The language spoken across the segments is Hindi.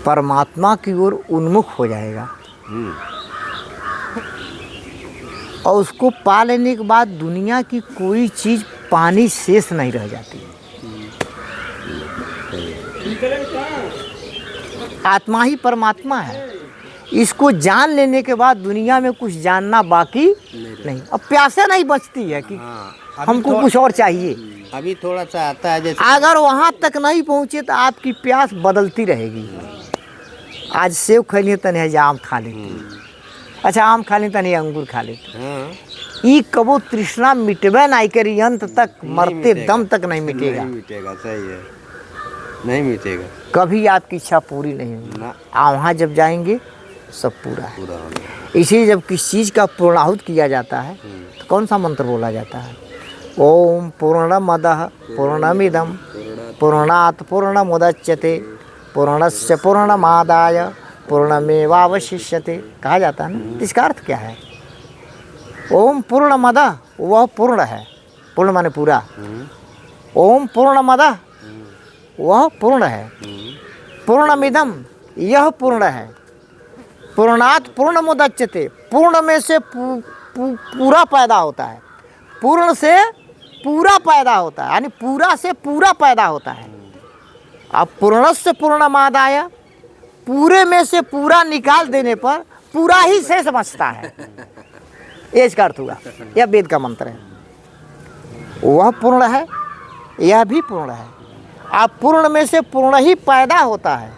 परमात्मा की ओर उन्मुख हो जाएगा और उसको पा लेने के बाद दुनिया की कोई चीज़ पानी शेष नहीं रह जाती। आत्मा ही परमात्मा है। इसको जान लेने के बाद दुनिया में कुछ जानना बाकी नहीं। अब प्यासे नहीं बचती है कि हमको कुछ और चाहिए। अभी थोड़ा सा आता है जैसे अगर वहाँ तक नहीं पहुँचे तो आपकी प्यास बदलती रहेगी। आज सेब खा लिए तने आज आम खा लेते, अच्छा आम खा लेते तने अंगूर खा लेते। ई कबो तृष्णा मिटबे नहीं करी, अंत तक मरते दम तक नहीं मिटेगा। नहीं मिटेगा, सही है, नहीं मिटेगा, कभी आपकी इच्छा पूरी नहीं होगी। वहाँ जब जाएंगे सब पूरा है। पूरा होगा। इसीलिए जब किसी चीज़ का पूर्णाहुत किया जाता है तो कौन सा मंत्र बोला जाता है? ओम पूर्णमदः पूर्णमिदं पूर्णात् पूर्णमुदच्यते पूर्णस्य पूर्णमादाय पूर्णमेवावशिष्यते कहा जाता है ना। इसका अर्थ क्या है? ओम पूर्णमदः वह पूर्ण है, पूर्ण माने पूरा। ओम पूर्णमदः वह पूर्ण है, पूर्णमिदं यह पूर्ण है, पूर्णात् पूर्णमुदच्यते पूर्ण में से पूरा पैदा होता है, पूर्ण से पूरा पैदा होता है, यानी पूरा से पूरा पैदा होता है। अब पूर्णस्य पूर्णमादाय पूरे में से पूरा निकाल देने पर पूरा ही शेष बचता है। ये इसका अर्थ हुआ। यह वेद का मंत्र है। वह पूर्ण है, यह भी पूर्ण है। अब पूर्ण में से पूर्ण ही पैदा होता है।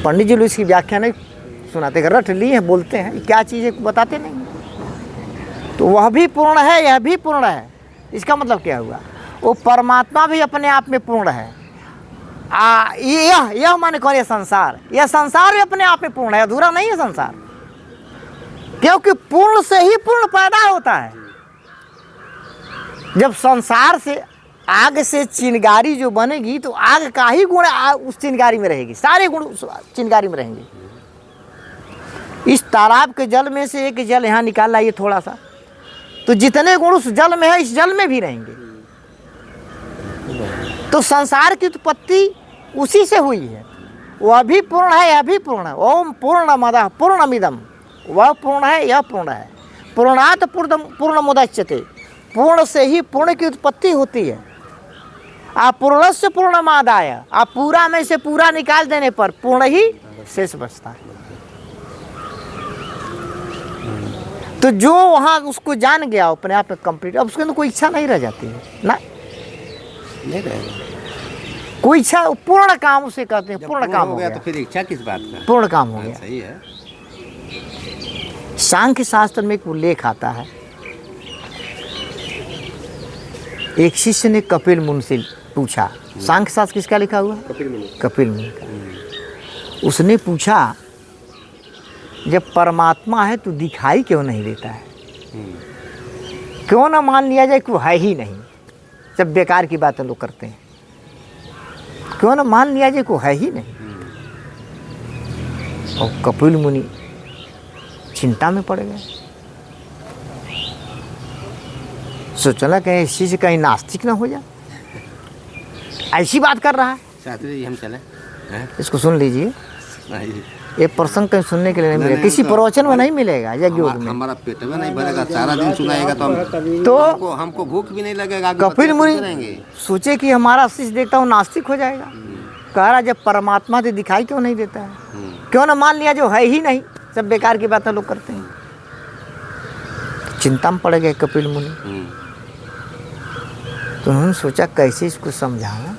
पंडित जी लोग इसकी व्याख्या नहीं सुनाते, रट लिए हैं, बोलते हैं क्या चीज़ है बताते नहीं। तो वह भी पूर्ण है, यह भी पूर्ण है। इसका मतलब क्या हुआ? वो परमात्मा भी अपने आप में पूर्ण है। यह माने कौन? यह संसार भी अपने आप में पूर्ण है, अधूरा नहीं है संसार, क्योंकि पूर्ण से ही पूर्ण पैदा होता है। जब संसार से आग से चिंगारी जो बनेगी तो आग का ही गुण उस चिंगारी में रहेगी, सारे गुण उस चिंगारी में रहेंगे। इस तालाब के जल में से एक जल यहाँ निकाल लाइए थोड़ा सा, तो जितने गुण उस जल में है इस जल में भी रहेंगे। तो संसार की उत्पत्ति उसी से हुई है। वह भी पूर्ण है, यह भी पूर्ण है। ओम पूर्णमदः पूर्णमिदं वह पूर्ण है, यह पूर्ण है। पूर्णात् पूर्णमुदच्यते पूर्ण से ही पूर्ण की उत्पत्ति होती है। आप पूर्णस्य पूर्णमादाय आप पूरा में से पूरा निकाल देने पर पूर्ण ही शेष बचता है। तो जो वहाँ उसको जान गया अपने आप में कंप्लीट, अब उसके अंदर कोई इच्छा नहीं रह जाती है ना, नहीं रहेगा कोई इच्छा। पूर्ण काम उसे कहते हैं, पूर्ण काम हो गया। तो फिर इच्छा किस बात का? पूर्ण काम हो गया। सही है। सांख्य शास्त्र में एक उल्लेख आता है, एक शिष्य ने कपिल मुनि से पूछा। सांख्य शास्त्र किसका लिखा हुआ? कपिल मुनि का। उसने पूछा जब परमात्मा है तो दिखाई क्यों नहीं देता है? क्यों ना मान लिया जाए कि वो है ही नहीं? जब बेकार की बातें लोग करते हैं, क्यों ना मान लिया जाए कि वो है ही नहीं? और कपिल मुनि चिंता में पड़ गए। सोचना कहीं इसी से कहीं नास्तिक ना हो जाए, ऐसी बात कर रहा है। शास्त्री जी हम चले, इसको सुन लीजिए। ये प्रसंग कहीं सुनने के लिए नहीं मिलेगा, किसी प्रवचन में नहीं मिलेगा। यज्ञ में हमारा पेट में नहीं भरेगा, सारा दिन सुनाएगा तो हमको भूख भी नहीं लगेगा। कपिल मुनि सोचे कि हमारा शिष्य देखता हूँ नास्तिक हो जाएगा। कह रहा जब परमात्मा से दिखाई क्यों नहीं देता है? क्यों ना मान लिया जो है ही नहीं? सब बेकार की बातें लोग करते हैं। चिंता में पड़ गए कपिल मुनि। तो उन्होंने सोचा कैसे इसको समझाऊं,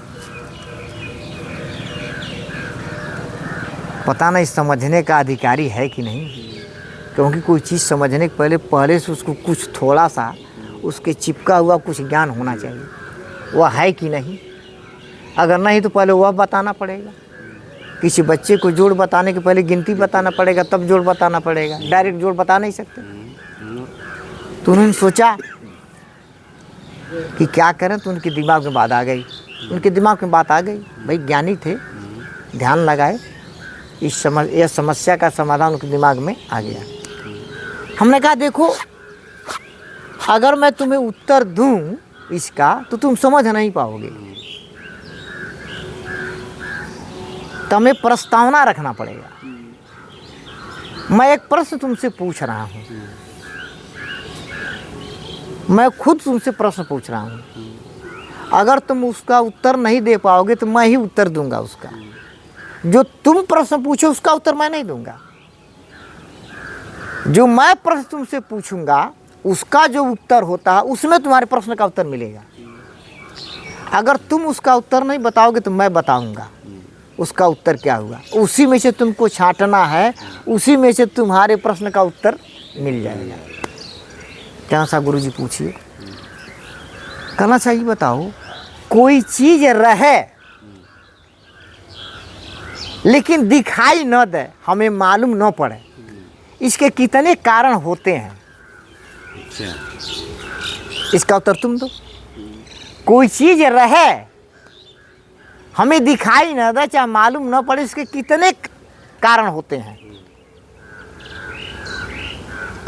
पता नहीं समझने का अधिकारी है कि नहीं, क्योंकि कोई चीज़ समझने के पहले से उसको कुछ थोड़ा सा उसके चिपका हुआ कुछ ज्ञान होना चाहिए। वह है कि नहीं? अगर नहीं तो पहले वह बताना पड़ेगा। किसी बच्चे को जोड़ बताने के पहले गिनती बताना पड़ेगा, तब जोड़ बताना पड़ेगा। डायरेक्ट जोड़ बता नहीं सकते। तो उन्होंने सोचा कि क्या करें, तो उनके दिमाग में बात आ गई। भाई ज्ञानी थे, ध्यान लगाए, यह समस्या का समाधान उनके दिमाग में आ गया। हमने कहा देखो, अगर मैं तुम्हें उत्तर दूं इसका तो तुम समझ नहीं पाओगे। तो हमें प्रस्तावना रखना पड़ेगा। मैं एक प्रश्न तुमसे पूछ रहा हूँ, मैं खुद तुमसे प्रश्न पूछ रहा हूँ, अगर तुम उसका उत्तर नहीं दे पाओगे तो मैं ही उत्तर दूंगा उसका। जो तुम प्रश्न पूछो उसका उत्तर मैं नहीं दूंगा। जो मैं प्रश्न तुमसे पूछूंगा उसका जो उत्तर होता है उसमें तुम्हारे प्रश्न का उत्तर मिलेगा। अगर तुम उसका उत्तर नहीं बताओगे तो मैं बताऊंगा उसका उत्तर क्या हुआ। उसी में से तुमको छांटना है, उसी में से तुम्हारे प्रश्न का उत्तर मिल जाएगा। क्या सा गुरुजी पूछिए, कहना चाहिए बताओ, कोई चीज रहे लेकिन दिखाई न दे, हमें मालूम न पड़े, इसके कितने कारण होते हैं? इसका उत्तर तुम दो। कोई चीज रहे हमें दिखाई न दे, चाहे मालूम न पड़े, इसके कितने कारण होते हैं?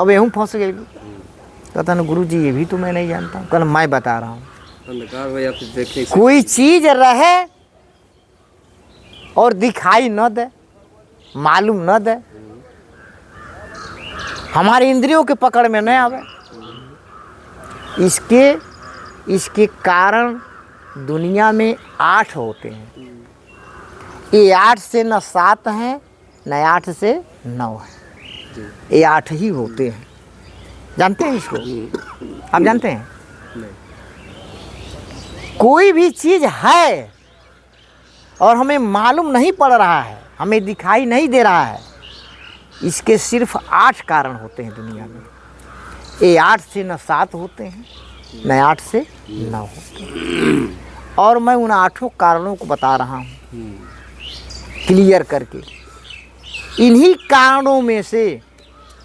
अब यूं फंस गई। कहता ना गुरुजी ये भी तो मैं नहीं जानता हूँ। कहना मैं बता रहा हूँ। कोई चीज रहे और दिखाई न दे, मालूम न दे, हमारे इंद्रियों के पकड़ में न आवे, इसके कारण दुनिया में 8 होते हैं। ये 8 से न 7 हैं, न 8 से 9 है, ये 8 ही होते हैं। जानते हैं इसको? आप जानते हैं? कोई भी चीज है और हमें मालूम नहीं पड़ रहा है, हमें दिखाई नहीं दे रहा है, इसके सिर्फ 8 कारण होते हैं दुनिया में। ये 8 से न 7 होते हैं, न 8 से 9 होते हैं। और मैं उन 8 कारणों को बता रहा हूँ क्लियर करके। इन्हीं कारणों में से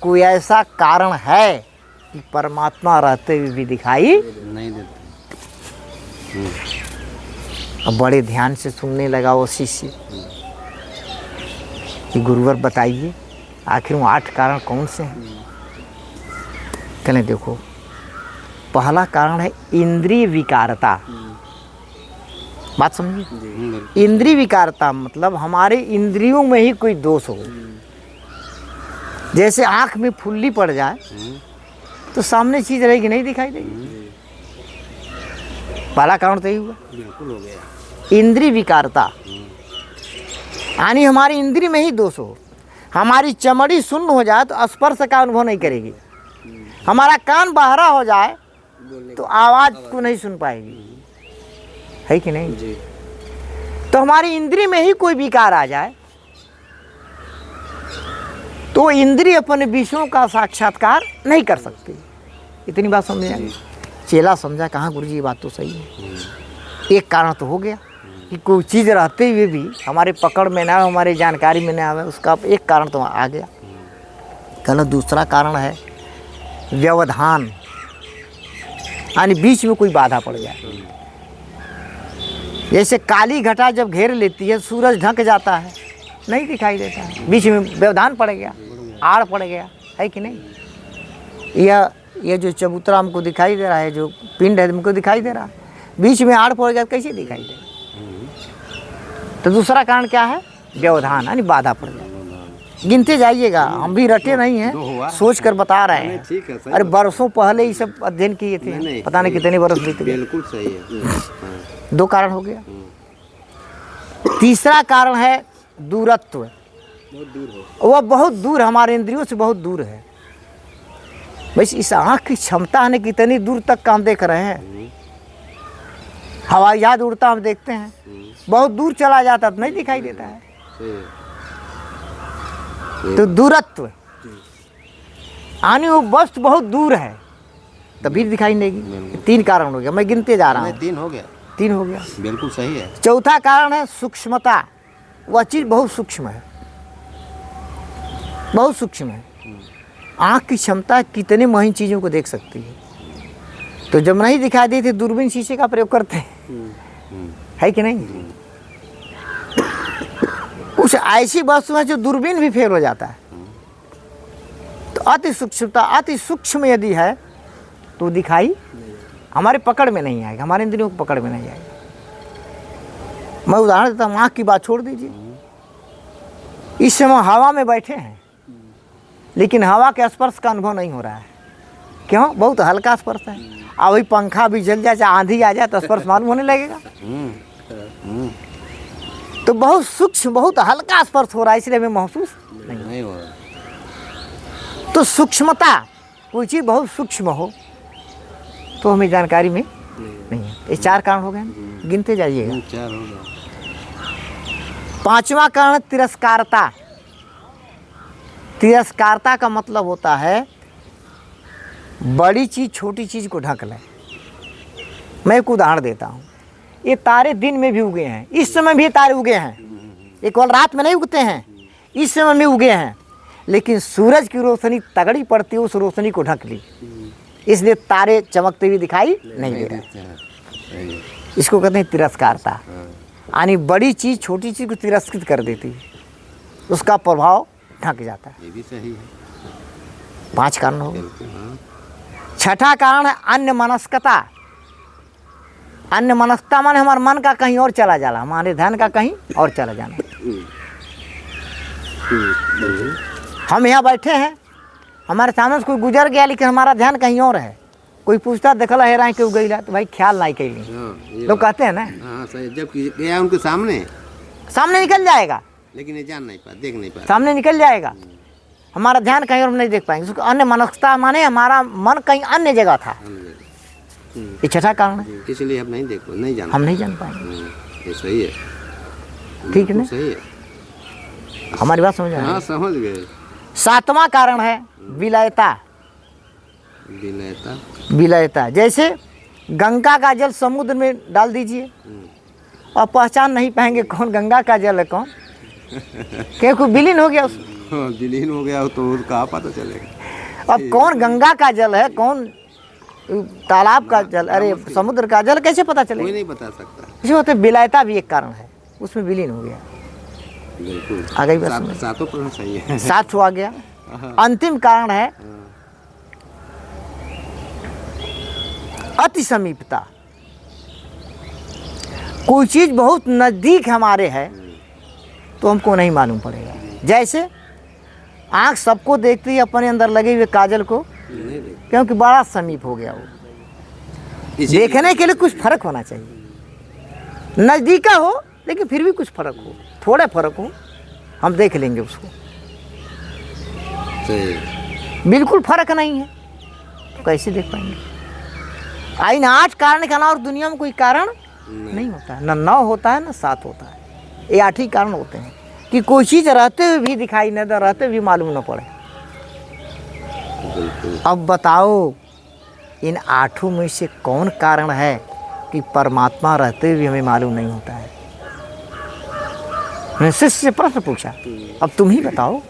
कोई ऐसा कारण है कि परमात्मा रहते हुए भी दिखाई नहीं देते। अब बड़े ध्यान से सुनने लगा वो शिष्य कि गुरुवर बताइए आखिर वो 8 कारण कौन से हैं? कहने देखो, पहला कारण है इंद्रिय विकारता। बात समझिए, इंद्रिय विकारता मतलब हमारे इंद्रियों में ही कोई दोष हो। जैसे आंख में फुल्ली पड़ जाए तो सामने चीज रहेगी, नहीं दिखाई देगी। पहला कारण तो यही हुआ, बिल्कुल हो गया। इंद्रिय विकारता यानी हमारी इंद्रिय में ही दोष हो। हमारी चमड़ी शून्य हो जाए तो स्पर्श का अनुभव नहीं करेगी, हमारा कान बहरा हो जाए तो आवाज को नहीं सुन पाएगी, है कि नहीं जी? तो हमारी इंद्रिय में ही कोई विकार आ जाए तो इंद्रिय अपने विषयों का साक्षात्कार नहीं कर सकती। इतनी बात समझ आई? चेला समझा, कहाँ गुरुजी ये बात तो सही है। एक कारण तो हो गया कि कोई चीज़ रहते हुए भी हमारे पकड़ में ना, हमारे जानकारी में ना आवे, उसका एक कारण तो आ गया। कहना दूसरा कारण है व्यवधान, यानी बीच में कोई बाधा पड़ जाए। जैसे काली घटा जब घेर लेती है, सूरज ढक जाता है, नहीं दिखाई देता है, बीच में व्यवधान पड़ गया, आड़ पड़ गया, है कि नहीं? यह जो चबूतरा हमको दिखाई दे रहा है, जो पिंड है हमको दिखाई दे रहा है, बीच में आड़ पड़ गया, कैसे दिखाई दे? तो दूसरा कारण क्या है? व्यवधान, यानी बाधा पड़ जाए। गिनते जाइएगा, हम भी रटे नहीं हैं, सोच कर बता रहे हैं। अरे बरसों पहले ही सब अध्ययन किए थे, पता नहीं कितने बरस बीत गए। बिल्कुल सही है। 2 कारण हो गया। तीसरा कारण है दूरत्व। बहुत दूर हो, वह बहुत दूर, हमारे इंद्रियों से बहुत दूर है। वैसे इस आँख की क्षमता है कितनी दूर तक का हम देख रहे हैं। हवाई जहाज उड़ता हम देखते हैं, बहुत दूर चला जाता तो नहीं दिखाई देता है। तो दूरत्व यानी वो वस्तु बहुत दूर है तभी दिखाई नहीं देगी। 3 कारण हो गया, मैं गिनते जा रहा हूँ। 3 हो गया। 3 हो गया, बिल्कुल सही है। चौथा कारण है सूक्ष्मता। वह चीज़ बहुत सूक्ष्म है, बहुत सूक्ष्म है। आँख की क्षमता कितने महीन चीज़ों को देख सकती है। तो जब नहीं दिखाई देती दूरबीन शीशे का प्रयोग करते हैं, है कि नहीं? कुछ ऐसी वस्तु है जो दूरबीन भी फेल हो जाता है। तो अति सूक्ष्मता, अति सूक्ष्म यदि है तो दिखाई हमारे पकड़ में नहीं आएगा, हमारे इंद्रियों को पकड़ में नहीं आएगा। मैं उदाहरण देता हूँ, आँख की बात छोड़ दीजिए, इस समय हवा में बैठे हैं, लेकिन हवा के स्पर्श का अनुभव नहीं हो रहा है। क्यों? बहुत हल्का स्पर्श है। अब वही पंखा भी जल जाए, आंधी आ जाए तो स्पर्श मालूम होने लगेगा। तो बहुत सूक्ष्म, बहुत हल्का स्पर्श हो रहा है, इसलिए हमें महसूस नहीं हो रहा। तो सूक्ष्मता, कोई चीज़ बहुत सूक्ष्म हो तो हमें जानकारी में नहीं है। ये 4 कारण हो गए, गिनते जाइएगा। 4 हो गए। 5वां कारण तिरस्कारता। तिरस्कारता का मतलब होता है बड़ी चीज़ छोटी चीज़ को ढक ले। मैं एक उदाहरण देता हूँ। ये तारे दिन में भी उगे हैं, इस समय भी तारे उगे हैं, ये केवल रात में नहीं उगते हैं, इस समय में उगे हैं, लेकिन सूरज की रोशनी तगड़ी पड़ती है, उस रोशनी को ढक ली, इसलिए तारे चमकते हुए दिखाई नहीं दे रहे। इसको कहते हैं तिरस्कारता। यानी बड़ी चीज़ छोटी चीज़ को तिरस्कृत कर देती है, उसका प्रभाव ढक जाता है। ये भी सही है। 5 कारण हो गए। 6ठा कारण है अन्य मनस्कता। अन्य मनस्कता माने हमारे मन का कहीं और चला जाना, हमारे ध्यान का कहीं और चला जाना। हम यहाँ बैठे हैं, हमारे सामने से कोई गुजर गया, लेकिन हमारा ध्यान कहीं और है। कोई पूछता देखल है राय क्यों गई, तो भाई ख्याल नहीं कैली। लोग कहते हैं ना, हाँ सही। जब गया उनके सामने निकल जाएगा, लेकिन ये जान नहीं पाया, देख नहीं पाया, सामने निकल जाएगा, हमारा ध्यान कहीं और नहीं देख पाएंगे। उसको अन्य मनस्कता माने हमारा मन कहीं अन्य जगह था। ये 6ठा कारण है, इसलिए हम नहीं देख, नहीं जान, हम नहीं जान पाएंगे। ये सही है, ठीक है ना? सही है, हमारी बात समझ हाँ समझ गए। 7वां कारण है विलयता। विलयता। विलयता जैसे गंगा का जल समुद्र में डाल दीजिए और पहचान नहीं पाएंगे कौन गंगा का जल है कौन, क्योंकि विलीन हो गया उसमें। विलीन हो गया तो कहाँ पता चलेगा। अब कौन गंगा का जल है, कौन तालाब का जल, अरे समुद्र का जल, कैसे पता चलेगा? कोई नहीं बता सकता। इसे होते विलयता भी एक कारण है, उसमें विलीन हो गया। बिल्कुल आ गई बात? 7 प्रश्न सही है। 7 आ गया। अंतिम कारण है अति समीपता। कोई चीज बहुत नजदीक हमारे है तो हमको नहीं मालूम पड़ेगा। जैसे आँख सबको देखती है, अपने अंदर लगे हुए काजल को, क्योंकि बड़ा समीप हो गया वो। देखने के लिए कुछ फर्क होना चाहिए, नजदीका हो लेकिन फिर भी कुछ फर्क हो, थोड़ा फर्क हो, हम देख लेंगे उसको। बिल्कुल फर्क नहीं है तो कैसे देख पाएंगे? इन 8 कारण के अलावा और दुनिया में कोई कारण नहीं होता है, न 9 होता है न 7 होता है। ये 8 ही कारण होते हैं कि कोई चीज़ रहते हुए भी दिखाई न दे, रहते हुए भी मालूम न पड़े। अब बताओ इन 8 में से कौन कारण है कि परमात्मा रहते हुए भी हमें मालूम नहीं होता है? मैंने शिष्य से प्रश्न पूछा, अब तुम ही बताओ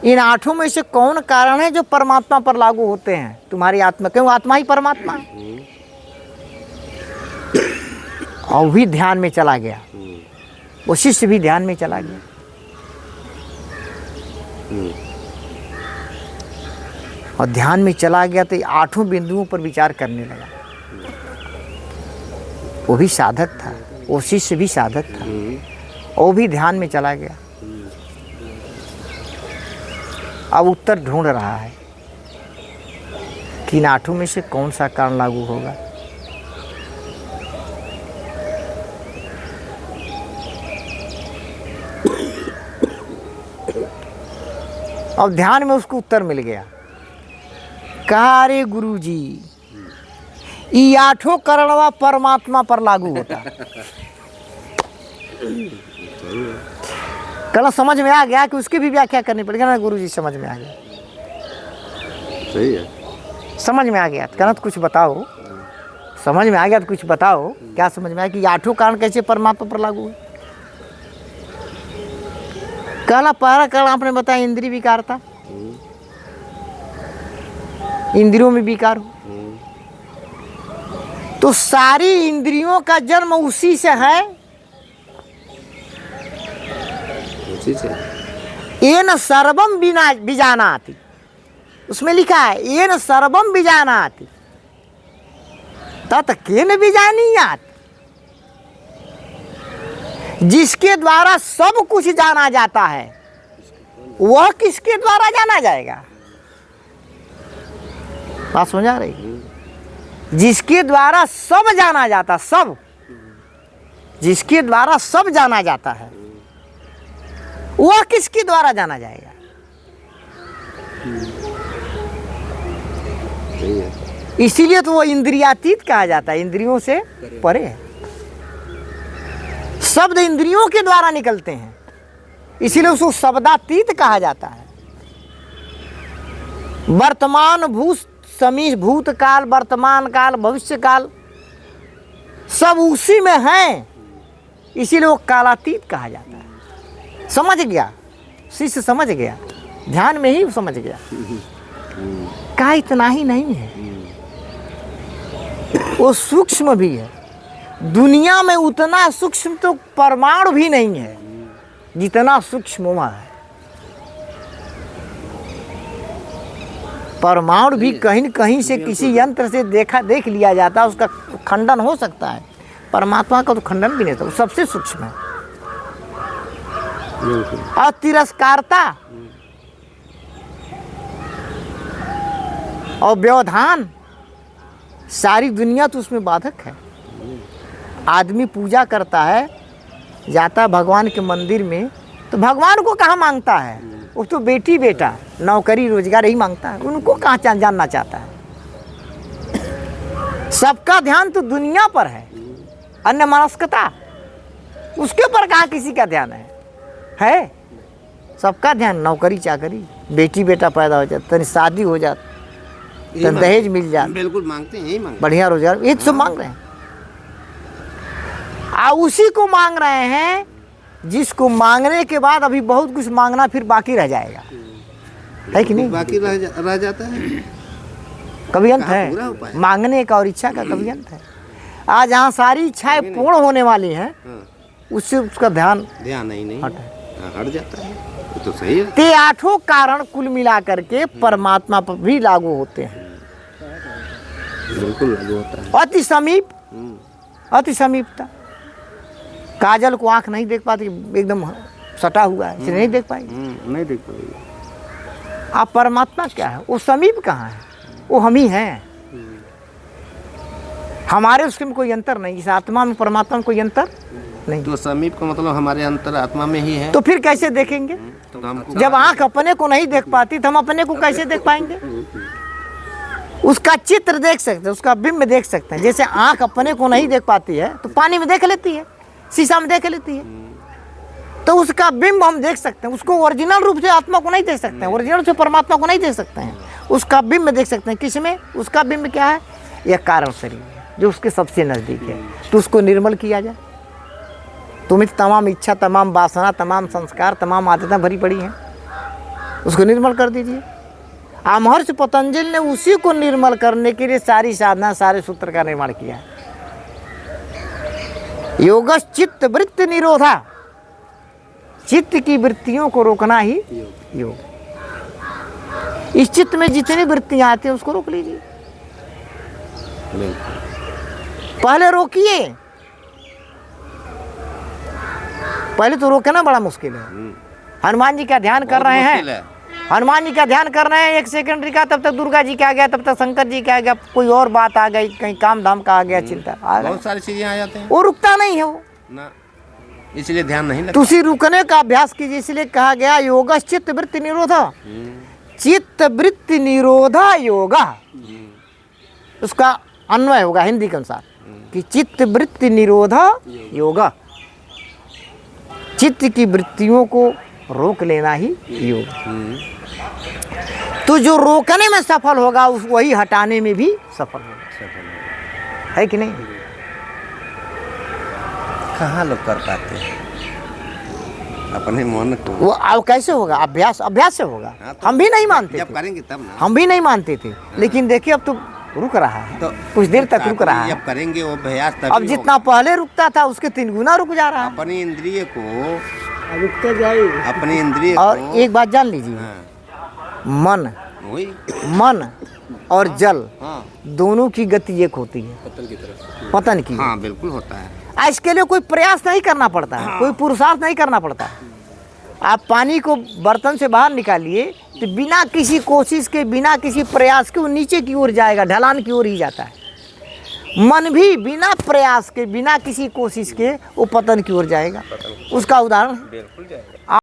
इन 8 में से कौन कारण है जो परमात्मा पर लागू होते हैं तुम्हारी आत्मा? क्यों? आत्मा ही परमात्मा है। और भी ध्यान में चला गया, वो शिष्य भी ध्यान में चला गया। और ध्यान में चला गया तो 8 बिंदुओं पर विचार करने लगा। वो भी साधक था, वो शिष्य भी साधक था, वो भी ध्यान में चला गया। अब उत्तर ढूंढ रहा है कि इन 8 में से कौन सा कारण लागू होगा। अब ध्यान में उसको उत्तर मिल गया। कहा अरे गुरुजी ये 8 करणवा परमात्मा पर लागू होता। कल समझ में आ गया कि उसकी भी व्याख्या करनी पड़ेगी ना। गुरुजी समझ में आ गया, सही है, समझ में आ गया। कहना तो कुछ बताओ, समझ में आ गया तो कुछ बताओ। क्या समझ में आया कि 8 कारण कैसे परमात्मा पर लागू है? कहला पहला कारण आपने बताया इंद्रिय विकारता, इंद्रियों में विकार हो तो सारी इंद्रियों का जन्म उसी से है। उसी से। येन सर्वम बीजानाति, उसमें लिखा है येन सर्वम बीजानाति तत् केन बीजानीयात्, जिसके द्वारा सब कुछ जाना जाता है वह किसके द्वारा जाना जाएगा? बात समझ आ रही? जिसके द्वारा सब जाना जाता, सब, जिसके द्वारा सब जाना जाता है, वह किसके द्वारा जाना जाएगा? इसीलिए तो वो इंद्रियातीत कहा जाता है, इंद्रियों से परे है। शब्द इंद्रियों के द्वारा निकलते हैं, इसीलिए उसको शब्दातीत कहा जाता है। वर्तमान भूत समी भूतकाल, वर्तमान काल, भविष्य काल सब उसी में हैं, इसीलिए वो कालातीत कहा जाता है। समझ गया? शिष्य समझ गया, ध्यान में ही समझ गया। कहा इतना ही नहीं है, वो सूक्ष्म भी है। दुनिया में उतना सूक्ष्म तो परमाणु भी नहीं है जितना सूक्ष्म वह है। परमाणु भी कहीं न कहीं से किसी यंत्र से देख लिया जाता है, उसका खंडन हो सकता है। परमात्मा का तो खंडन भी नहीं होता, वो सबसे सूक्ष्म है। और तिरस्कारता और व्यवधान, सारी दुनिया तो उसमें बाधक है। आदमी पूजा करता है, जाता है भगवान के मंदिर में, तो भगवान को कहाँ मांगता है? वो तो बेटी बेटा नौकरी रोजगार ही मांगता है, उनको कहाँ जानना चाहता है? सबका ध्यान तो दुनिया पर है, अन्य मनस्कता उसके पर कहाँ किसी का ध्यान है? सबका ध्यान नौकरी चाकरी, बेटी बेटा पैदा हो जाता, तनी शादी हो जाती, तो दहेज मिल जाता, बिल्कुल मांगते हैं, यही मांगते, बढ़िया रोजगार, ये सब मांग रहे हैं। उसी को मांग रहे हैं जिसको मांगने के बाद अभी बहुत कुछ मांगना फिर बाकी रह जाएगा, है कि नहीं? बाकी रह जाता है। कभी अंत है मांगने का और इच्छा का? कभी अंत है? आज जहाँ सारी इच्छाएं पूर्ण होने वाली हैं, उससे उसका ध्यान नहीं हट जाता है। तो सही है। ते आठों कारण कुल मिला करके परमात्मा पर भी लागू होते हैं। बिल्कुल लागू होता है। अति समीप, अति समीपता। काजल को आंख नहीं देख पाती, एकदम सटा हुआ है, इसे नहीं देख पाएगी, नहीं देख पाएगी। आप परमात्मा क्या है? वो समीप कहाँ है? वो हम ही हैं। हमारे उसके में कोई अंतर नहीं, इस आत्मा में परमात्मा में कोई अंतर नहीं। तो समीप का मतलब हमारे अंतर आत्मा में ही है। तो फिर कैसे देखेंगे? तो हमको जब आंख अपने को नहीं देख पाती तो हम अपने को कैसे देख पाएंगे? उसका चित्र देख सकते हैं, उसका बिंब देख सकते हैं। जैसे आंख अपने को नहीं देख पाती है तो पानी में देख लेती है, शीशा में देख लेती है, तो उसका बिंब हम देख सकते हैं। उसको ओरिजिनल रूप से आत्मा को नहीं देख सकते हैं, ओरिजिनल रूप से परमात्मा को नहीं देख सकते हैं। उसका बिंब देख सकते हैं। किसमें? उसका बिंब क्या है? यह कारण शरीर है जो उसके सबसे नज़दीक है। तो उसको निर्मल किया जाए। तुम्हें तमाम इच्छा, तमाम वासना, तमाम संस्कार, तमाम आदतें भरी पड़ी हैं, उसको निर्मल कर दीजिए। महर्षि पतंजलि ने उसी को निर्मल करने के लिए सारी साधना, सारे सूत्र का निर्माण किया है। योगश चित्त वृत्ति निरोधा, चित्त की वृत्तियों को रोकना ही योग। इस चित्त में जितनी वृत्तियां आती हैं उसको रोक लीजिए। पहले रोकिए, पहले तो रोकना बड़ा मुश्किल है। हनुमान जी का ध्यान कर रहे हैं, हनुमान जी का ध्यान कर रहे हैं 1 सेकंड का, तब तक दुर्गा जी का आ गया, तब तक शंकर जी का आ गया, कोई और बात आ गई, कहीं काम धाम का आ गया, चिंता आ गई, बहुत सारी चीजें आ जाते हैं। वो रुकता नहीं है वो ना, इसलिए ध्यान नहीं लगता। तो उसी रुकने का अभ्यास कीजिए। इसलिए कहा गया योगा चित्त वृत्ति निरोधा, चित्त वृत्ति निरोधा योगा। उसका अन्वय होगा हिंदी के अनुसार कि चित्त वृत्ति निरोधा योगा। चित्त की वृत्तियों को रोक लेना ही योग। तो जो रोकने में सफल होगा वही हटाने में भी सफल होगा, है कि नहीं? कहाँ लोग कर पाते हैं अपने मन को? वो अब कैसे होगा? अभ्यास, अभ्यास से होगा। तो हम भी नहीं मानते जब थे, करेंगे तब ना। हम भी नहीं मानते थे, लेकिन देखिए अब तो रुक रहा है, तो कुछ देर तक रुक रहा है। जब करेंगे वो अभ्यास तभी अब जितना पहले रुकता था उसके 3 गुना रुक जा रहा है। अपनी इंद्रिय को, रुकते जाइए अपनी इंद्रिय और को। एक बात जान लीजिए, मन, वही मन और जल हाँ। दोनों की गति एक होती है, पतन की तरफ। पतन की। हाँ बिल्कुल होता है। इसके लिए कोई प्रयास नहीं करना पड़ता है, कोई पुरुषार्थ नहीं करना पड़ता है। आप पानी को बर्तन से बाहर निकालिए तो बिना किसी कोशिश के, बिना किसी प्रयास के वो नीचे की ओर जाएगा, ढलान की ओर ही जाता है। मन भी बिना प्रयास के, बिना किसी कोशिश के वो पतन की ओर जाएगा। उसका उदाहरण बिल्कुल जाएगा।